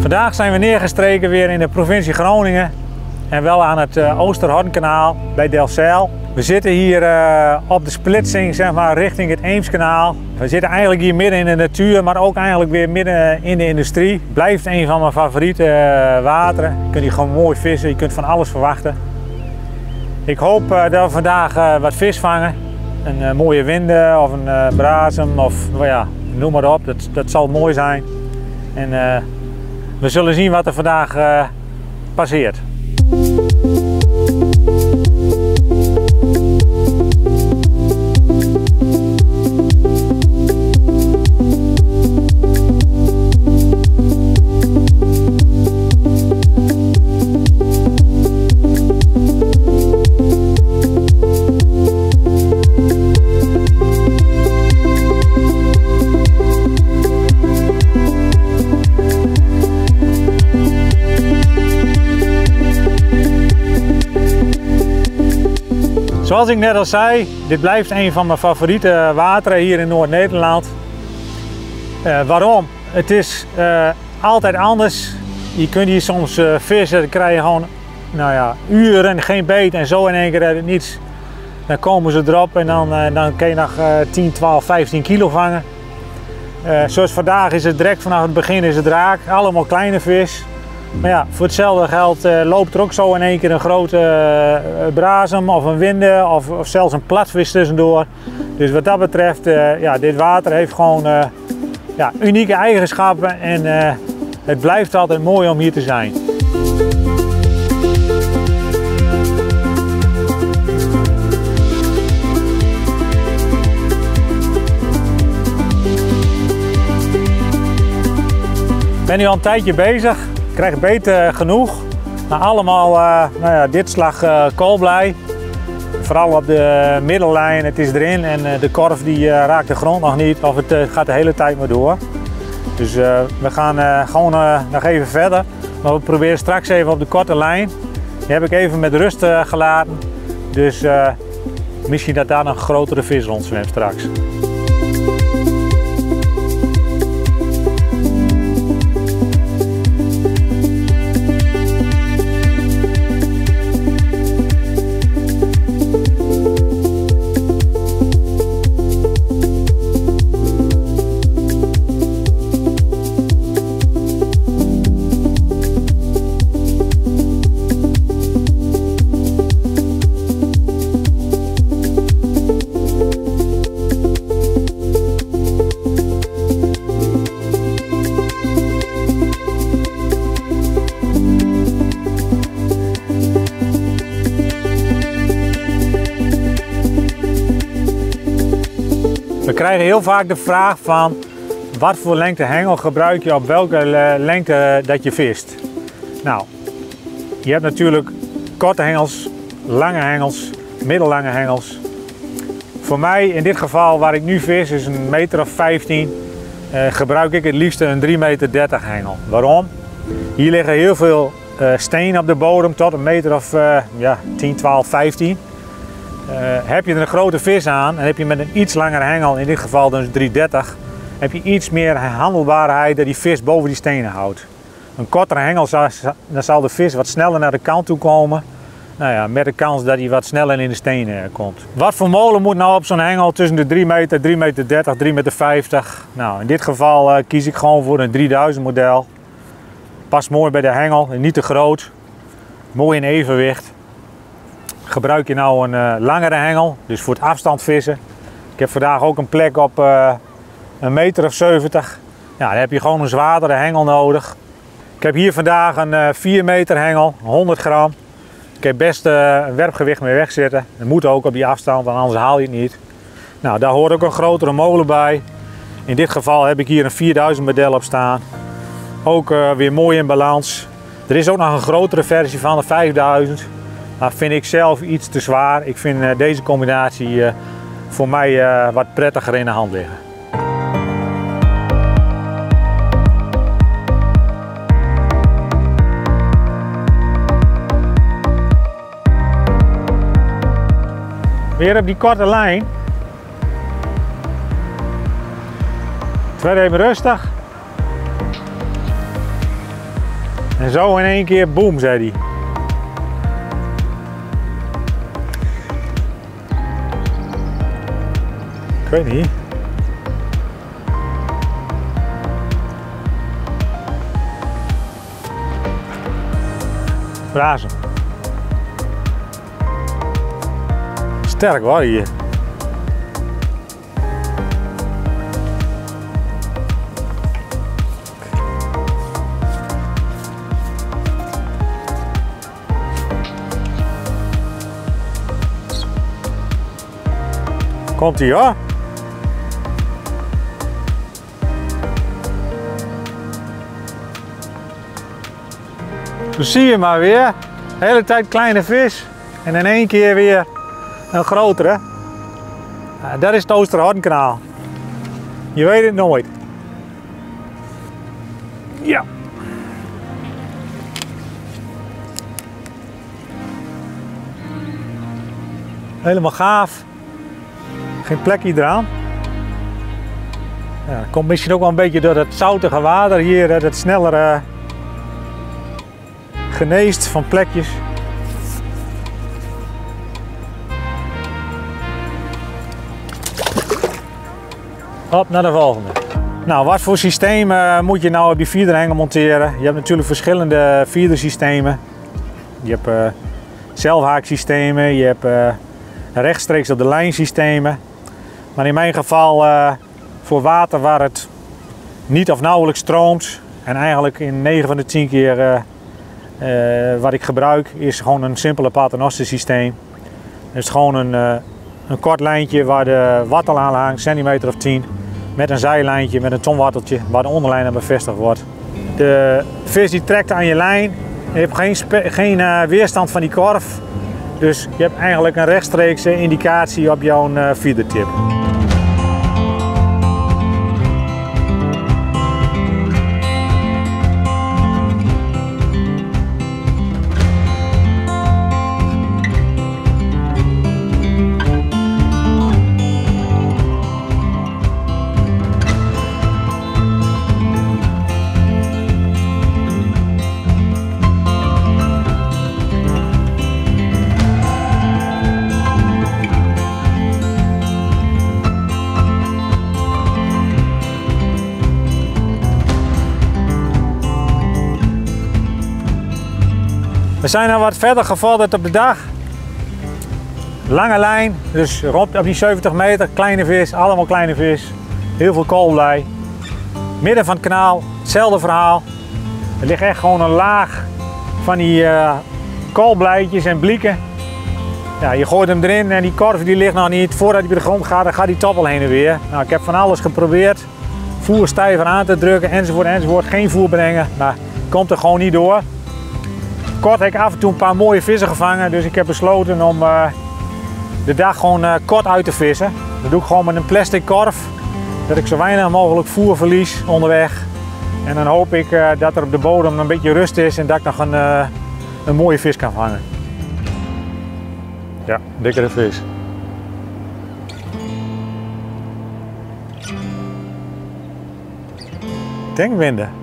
Vandaag zijn we neergestreken weer in de provincie Groningen en wel aan het Oosterhornkanaal bij Delfzijl. We zitten hier op de splitsing, zeg maar, richting het Eemskanaal. We zitten eigenlijk hier midden in de natuur, maar ook eigenlijk weer midden in de industrie. Blijft een van mijn favoriete wateren. Je kunt hier gewoon mooi vissen, je kunt van alles verwachten. Ik hoop dat we vandaag wat vis vangen. Een mooie winde of een brazem of ja, noem maar op, dat zal mooi zijn. En we zullen zien wat er vandaag passeert. Zoals ik net al zei, dit blijft een van mijn favoriete wateren hier in Noord-Nederland. Waarom? Het is altijd anders. Je kunt hier soms vissen, dan krijg je gewoon uren geen beet en zo in één keer uit het niets. Dan komen ze erop en dan kun je nog 10, 12, 15 kilo vangen. Zoals vandaag is het direct vanaf het begin is het raak, allemaal kleine vis. Maar ja, voor hetzelfde geld loopt er ook zo in één keer een grote brazem of een winde of zelfs een platvis tussendoor. Dus wat dat betreft, ja, dit water heeft gewoon unieke eigenschappen en het blijft altijd mooi om hier te zijn. Ik ben nu al een tijdje bezig. Ik krijg beter genoeg. Nou, allemaal dit slag koolblij. Vooral op de middellijn, het is erin en de korf die raakt de grond nog niet of het gaat de hele tijd maar door. Dus we gaan gewoon nog even verder. Maar we proberen straks even op de korte lijn. Die heb ik even met rust gelaten. Dus misschien dat daar nog een grotere vis rondzwemt straks. We krijgen heel vaak de vraag van wat voor lengte hengel gebruik je op welke lengte dat je vist. Nou, je hebt natuurlijk korte hengels, lange hengels, middellange hengels. Voor mij in dit geval waar ik nu vis is een meter of 15, gebruik ik het liefst een 3,30 meter hengel. Waarom? Hier liggen heel veel stenen op de bodem tot een meter of 10, 12, 15. Heb je er een grote vis aan en heb je met een iets langere hengel, in dit geval dus 3,30, heb je iets meer handelbaarheid dat die vis boven die stenen houdt. Een kortere hengel, dan zal de vis wat sneller naar de kant toe komen. Nou ja, met de kans dat hij wat sneller in de stenen komt. Wat voor molen moet nou op zo'n hengel tussen de 3 meter, 3,30 meter, 3,50 meter? Nou, in dit geval kies ik gewoon voor een 3000 model. Past mooi bij de hengel, niet te groot. Mooi in evenwicht. Gebruik je nou een langere hengel, dus voor het afstand vissen. Ik heb vandaag ook een plek op een meter of 70. Ja, dan heb je gewoon een zwaardere hengel nodig. Ik heb hier vandaag een 4 meter hengel, 100 gram. Ik heb best een werpgewicht mee wegzitten. Dat moet ook op die afstand, want anders haal je het niet. Nou, daar hoort ook een grotere molen bij. In dit geval heb ik hier een 4000 model op staan. Ook weer mooi in balans. Er is ook nog een grotere versie van de 5000. Maar vind ik zelf iets te zwaar. Ik vind deze combinatie voor mij wat prettiger in de hand liggen. Weer op die korte lijn. Het werd even rustig. En zo in één keer boem, zei hij. Ik weet niet. Brazen. Sterk hoor hier. Komt ie hoor. Dus zie je maar weer, de hele tijd kleine vis en in één keer weer een grotere. Dat is het Oosterhornkanaal. Je weet het nooit. Ja. Helemaal gaaf. Geen plekje eraan. Ja, dat komt misschien ook wel een beetje door het zoutige water hier, dat het sneller geneest van plekjes. Hop, naar de volgende. Nou, wat voor systeem moet je nou op die feederhengel monteren? Je hebt natuurlijk verschillende feedersystemen. Je hebt zelfhaaksystemen, je hebt rechtstreeks op de lijn systemen. Maar in mijn geval voor water waar het niet of nauwelijks stroomt en eigenlijk in 9 van de 10 keer wat ik gebruik is gewoon een simpele paternoster systeem. Dus gewoon een kort lijntje waar de wattel aan hangt, centimeter of 10, met een zijlijntje met een tonwatteltje waar de onderlijn aan bevestigd wordt. De vis die trekt aan je lijn, je hebt geen weerstand van die korf, dus je hebt eigenlijk een rechtstreekse indicatie op jouw feedertip. We zijn al wat verder gevorderd op de dag. Lange lijn, dus rond op die 70 meter, kleine vis, allemaal kleine vis. Heel veel koolblij. Midden van het kanaal, hetzelfde verhaal. Er ligt echt gewoon een laag van die koolblijtjes en blieken. Ja, je gooit hem erin en die korf die ligt nog niet. Voordat hij bij de grond gaat, dan gaat die top al heen en weer. Nou, ik heb van alles geprobeerd. Voer stijver aan te drukken, enzovoort, enzovoort. Geen voer brengen, maar komt er gewoon niet door. Kort heb ik af en toe een paar mooie vissen gevangen, dus ik heb besloten om de dag gewoon kort uit te vissen. Dat doe ik gewoon met een plastic korf, dat ik zo weinig mogelijk voer verlies onderweg. En dan hoop ik dat er op de bodem een beetje rust is en dat ik nog een mooie vis kan vangen. Ja, dikkere vis. Denkwinden.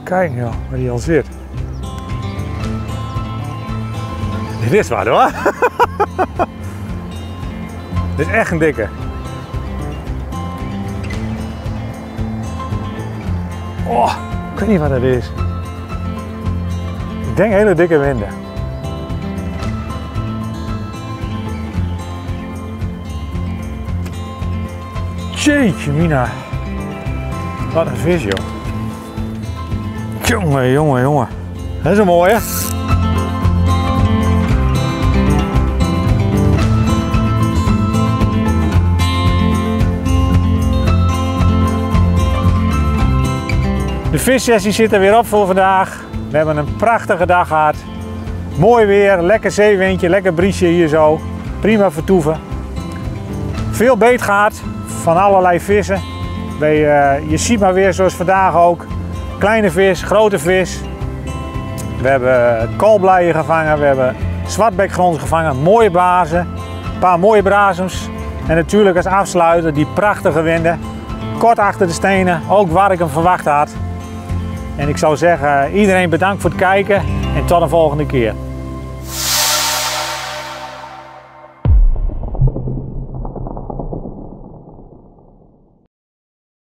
Kijk joh, waar die al zit. Dit is wat hoor. Dit is echt een dikke. Oh, ik weet niet wat dat is. Ik denk hele dikke winden. Jeetje mina. Wat een vis joh. Jongen, jongen, jongen. Dat is een mooie. De vissessie zit er weer op voor vandaag. We hebben een prachtige dag gehad. Mooi weer, lekker zeewindje, lekker briesje hier zo. Prima vertoeven. Veel beet gehad van allerlei vissen. Je ziet maar weer zoals vandaag ook. Kleine vis, grote vis. We hebben koolblijen gevangen, we hebben zwartbekgrons gevangen, mooie bazen, een paar mooie brazems. En natuurlijk als afsluiter die prachtige winden. kort achter de stenen, ook waar ik hem verwacht had. En ik zou zeggen, iedereen bedankt voor het kijken en tot de volgende keer.